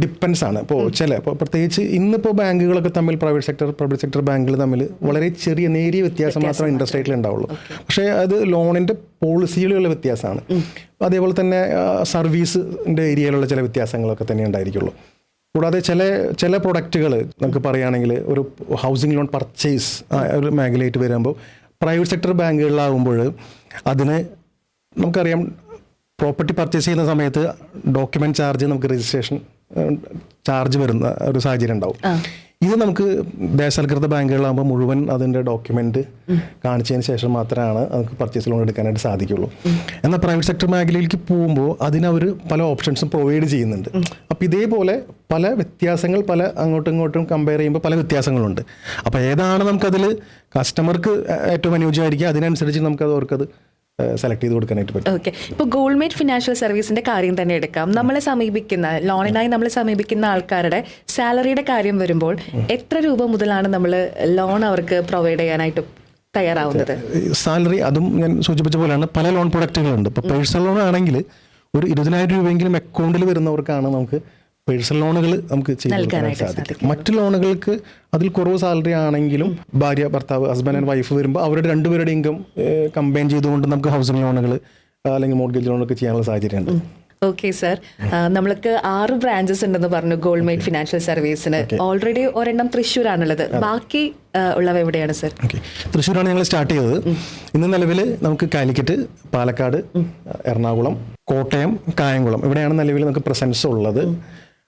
ഡിപ്പെൻസ് ആണ്. ഇപ്പോൾ പ്രത്യേകിച്ച് ഇന്നിപ്പോൾ ബാങ്കുകളൊക്കെ തമ്മിൽ പ്രൈവറ്റ് സെക്ടർ പബ്ലിക് സെക്ടർ ബാങ്കുകൾ തമ്മിൽ വളരെ നേരിയ വ്യത്യാസം മാത്രമേ ഇൻട്രസ്റ്റ് റേറ്റിൽ ഉണ്ടാവുള്ളൂ. പക്ഷേ അത് ലോണിൻ്റെ പോളിസിയിലുള്ള വ്യത്യാസമാണ്. അതേപോലെ തന്നെ സർവീസിൻ്റെ ഏരിയയിലുള്ള ചില വ്യത്യാസങ്ങളൊക്കെ തന്നെ ഉണ്ടായിരിക്കുള്ളൂ. കൂടാതെ ചില പ്രൊഡക്റ്റുകൾ നമുക്ക് പറയുകയാണെങ്കിൽ ഒരു ഹൗസിംഗ് ലോൺ പർച്ചേസ് ഒരു മേഖലയായിട്ട് വരുമ്പോൾ പ്രൈവറ്റ് സെക്ടർ ബാങ്കുകളിലാകുമ്പോൾ അതിന് നമുക്കറിയാം പ്രോപ്പർട്ടി പർച്ചേസ് ചെയ്യുന്ന സമയത്ത് ഡോക്യുമെൻറ്റ് ചാർജ്, നമുക്ക് രജിസ്ട്രേഷൻ ചാർജ് വരുന്ന ഒരു സാഹചര്യം ഉണ്ടാവും. ഇത് നമുക്ക് ദേശസാൽകൃത ബാങ്കുകളാകുമ്പോൾ മുഴുവൻ അതിൻ്റെ ഡോക്യുമെൻ്റ് കാണിച്ചതിന് ശേഷം മാത്രമാണ് നമുക്ക് പർച്ചേസ് ലോൺ എടുക്കാനായിട്ട് സാധിക്കുള്ളൂ. എന്നാൽ പ്രൈവറ്റ് സെക്ടർ മേഖലയിലേക്ക് പോകുമ്പോൾ അതിനവർ പല ഓപ്ഷൻസും പ്രൊവൈഡ് ചെയ്യുന്നുണ്ട്. അപ്പോൾ ഇതേപോലെ പല വ്യത്യാസങ്ങൾ അങ്ങോട്ടും ഇങ്ങോട്ടും കമ്പയർ ചെയ്യുമ്പോൾ പല വ്യത്യാസങ്ങളുണ്ട്. അപ്പോൾ ഏതാണ് നമുക്കതിൽ കസ്റ്റമർക്ക് ഏറ്റവും അനുയോജ്യമായിരിക്കുക അതിനനുസരിച്ച് അവർക്കത് സെലക്ട് ചെയ്ത് കൊടുക്കാനായിട്ട് പറ്റും. ഓക്കെ, ഇപ്പോൾ ഗോൾഡ്മേറ്റ് ഫിനാൻഷ്യൽ സർവീസിന്റെ കാര്യം തന്നെ എടുക്കാം. ലോണിനായി നമ്മളെ സമീപിക്കുന്ന ആൾക്കാരുടെ സാലറിയുടെ കാര്യം വരുമ്പോൾ എത്ര രൂപ മുതലാണ് നമ്മൾ ലോൺ അവർക്ക് പ്രൊവൈഡ് ചെയ്യാനായിട്ട് തയ്യാറാവുന്നത്? സാലറി അതും ഞാൻ സൂചിപ്പിച്ച പോലെയാണ്. പല ലോൺ പ്രൊഡക്റ്റുകളുണ്ട്. ഇപ്പോൾ പേഴ്സണൽ ലോൺ ആണെങ്കിൽ ഒരു 20,000 രൂപയെങ്കിലും അക്കൗണ്ടിൽ വരുന്നവർക്കാണ് നമുക്ക് പേഴ്സണൽ ലോണുകൾ നമുക്ക് ചെയ്യാൻ സാധിക്കും. മറ്റു ലോണുകൾക്ക് അതിൽ കുറവ് സാലറി ആണെങ്കിലും ഭർത്താവ് ഹസ്ബൻഡ് ആൻഡ് വൈഫ് വരുമ്പോൾ അവരുടെ 2 പേരുടെ ഇൻകം കമ്പൈൻ ചെയ്തുകൊണ്ട് നമുക്ക് ഹൗസിംഗ് ലോണുകൾ അല്ലെങ്കിൽ മോർഗേജ് ലോണൊക്കെ ചെയ്യാനുള്ള സാഹചര്യമുണ്ട്. ഓക്കെ സർ, നമ്മൾക്ക് 6 ബ്രാഞ്ചസ് ഉണ്ടെന്ന് പറഞ്ഞു ഗോൾഡ് മെയ്ഡ് ഫിനാൻഷ്യൽ സർവീസിന്. ഓൾറെഡി ഒരെണ്ണം തൃശ്ശൂരാണുള്ളത്. ബാക്കി ഉള്ളവ എവിടെയാണ് സർ? ഓക്കെ, തൃശ്ശൂരാണ് ഞങ്ങൾ സ്റ്റാർട്ട് ചെയ്തത്. ഇന്ന് നിലവിൽ നമുക്ക് കാലിക്കറ്റ്, പാലക്കാട്, എറണാകുളം, കോട്ടയം, കായംകുളം ഇവിടെയാണ് നിലവിൽ നമുക്ക് പ്രസൻസ് ഉള്ളത്.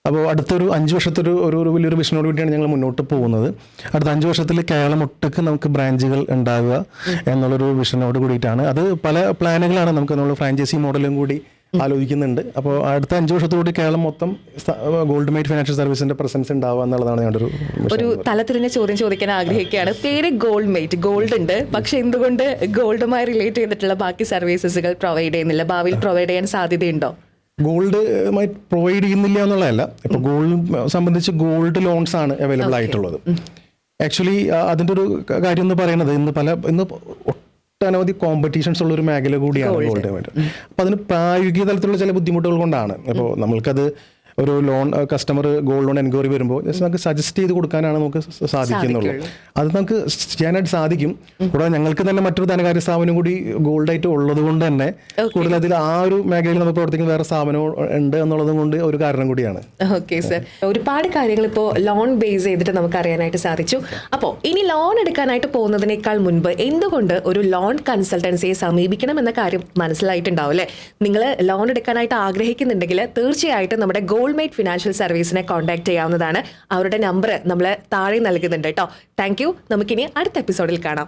അപ്പോൾ അടുത്തൊരു 5 വർഷത്തെ ഒരു വലിയൊരു വിഷനോട് കൂടിയാണ് ഞങ്ങൾ മുന്നോട്ട് പോകുന്നത്. അടുത്ത 5 വർഷത്തിൽ കേരളം ഒട്ടുക്ക് നമുക്ക് ബ്രാഞ്ചുകൾ ഉണ്ടാവുക എന്നുള്ളൊരു വിഷനോട് കൂടിയിട്ടാണ്. അത് പല പ്ലാനുകളാണ് നമുക്ക് നമ്മൾ ഫ്രാഞ്ചൈസി മോഡലും കൂടി ആലോചിക്കുന്നുണ്ട്. അപ്പോൾ അടുത്ത 5 വർഷത്തോടെ കേരളം മൊത്തം ഗോൾഡ് മെയ്ഡ് ഫിനാൻഷ്യൽ സർവീസിന്റെ പ്രസൻസ് ഉണ്ടാവുക എന്നുള്ളതാണ് ഞങ്ങളുടെ ഒരു തലത്തിരിഞ്ഞ ചോദ്യം ചോദിക്കാൻ ആഗ്രഹിക്കുകയാണ്. പേര് ഗോൾഡ് മെയ്ഡ്, ഗോൾഡ് ഉണ്ട്, പക്ഷെ എന്തുകൊണ്ട് ഗോൾഡുമായി റിലേറ്റ് ചെയ്തിട്ടുള്ള ബാക്കി സർവീസസുകൾ പ്രൊവൈഡ് ചെയ്യുന്നില്ല? ഭാവിയിൽ പ്രൊവൈഡ് ചെയ്യാൻ സാധ്യതയുണ്ടോ? ഗോൾഡ് പ്രൊവൈഡ് ചെയ്യുന്നില്ല എന്നുള്ളതല്ല, ഇപ്പൊ ഗോൾഡ് സംബന്ധിച്ച് ഗോൾഡ് ലോൺസ് ആണ് അവൈലബിൾ ആയിട്ടുള്ളത്. ആക്ച്വലി അതിന്റെ ഒരു കാര്യം എന്ന് പറയുന്നത് ഇന്ന് ഒട്ടനവധി കോമ്പറ്റീഷൻസ് ഉള്ള ഒരു മേഖല കൂടിയാണ് ഗോൾഡ്. അപ്പൊ അതിന് പ്രായോഗിക തലത്തിലുള്ള ചില ബുദ്ധിമുട്ടുകൾ കൊണ്ടാണ്. ഇപ്പോൾ നമ്മൾക്കത് ഒരു loan customer gold loan enquiry വരുമ്പോൾ ജസ്റ്റ് നമുക്ക് സജസ്റ്റ് ചെയ്ത് കൊടുക്കാനാണ് നമുക്ക് സാധിക്കുന്നുള്ളൂ. അത് നമുക്ക് ചെയ്യാനായിട്ട് സാധിക്കും. കൂടാതെ ഞങ്ങൾക്ക് തന്നെ മറ്റൊരു ധനകാര്യ സ്ഥാപനം കൂടി ഗോൾഡ് ആയിട്ട് ഉള്ളത് കൊണ്ട് തന്നെ കൂടുതൽ അതിൽ ആ ഒരു മേഖലയിൽ നമുക്ക് പ്രവർത്തിക്കുന്ന വേറെ സ്ഥാപനം ഉണ്ട് എന്നുള്ളതും കൊണ്ട് ഒരു കാരണം കൂടിയാണ്. ഓക്കെ സർ, ഒരുപാട് കാര്യങ്ങൾ ഇപ്പോൾ ലോൺ ബേസ് ചെയ്തിട്ട് നമുക്ക് അറിയാനായിട്ട് സാധിച്ചു. അപ്പോൾ ഇനി ലോൺ എടുക്കാനായിട്ട് പോകുന്നതിനേക്കാൾ മുൻപ് എന്തുകൊണ്ട് ഒരു ലോൺ കൺസൾട്ടൻസിയെ സമീപിക്കണം എന്ന കാര്യം മനസ്സിലായിട്ടുണ്ടാവും അല്ലേ? നിങ്ങൾ ലോൺ എടുക്കാനായിട്ട് ആഗ്രഹിക്കുന്നുണ്ടെങ്കിൽ തീർച്ചയായിട്ടും നമ്മുടെ ഗോൾഡ് മെയ്ഡ് ഫിനാൻഷ്യൽ സർവീസിനെ കോൺടാക്ട് ചെയ്യാവുന്നതാണ്. അവരുടെ നമ്പർ നമ്മൾ താഴെ നൽകുന്നുണ്ട് കേട്ടോ. Thank you. നമുക്കിനി അടുത്ത എപ്പിസോഡിൽ കാണാം.